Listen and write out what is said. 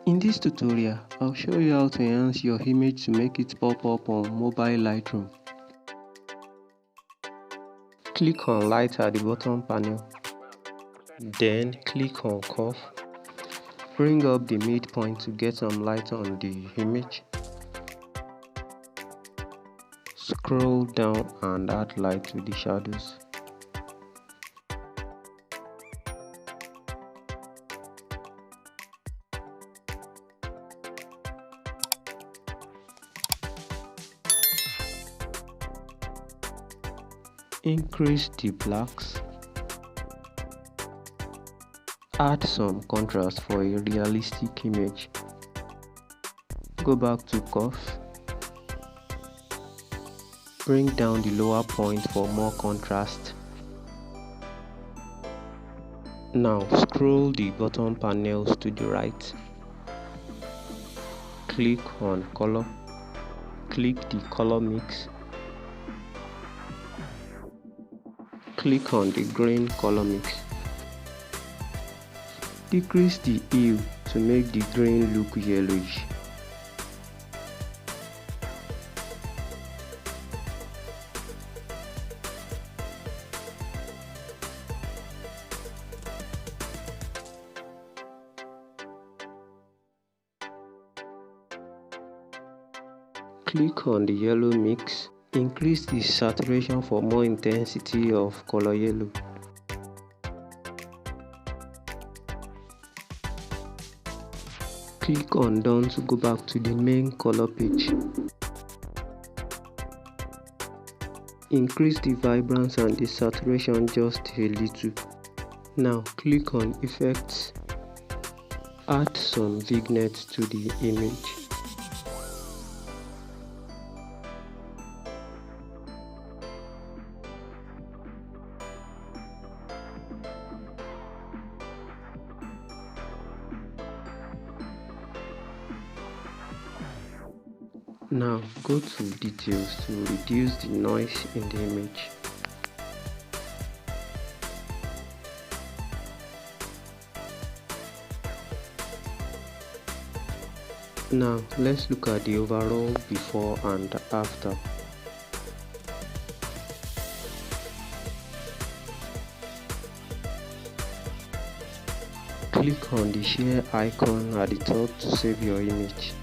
In this tutorial, I'll show you how to enhance your image to make it pop up on Mobile Lightroom. Click on Light at the bottom panel. Then click on Curve. Bring up the midpoint to get some light on the image. Scroll down and add light to the shadows. Increase the blacks. Add some contrast for a realistic image. Go back to Curve. Bring down the lower point for more contrast. Now scroll the bottom panels to the right. Click on Color. Click the color mix. Click on the green color mix. Decrease the hue to make the green look yellowish. Click on the yellow mix. Increase the saturation for more intensity of color yellow. Click on Done to go back to the main color page. Increase the vibrance and the saturation just a little. Now click on Effects. Add some vignette to the image. Now go to Details to reduce the noise in the image. Now let's look at the overall before and after. Click on the share icon at the top to save your image.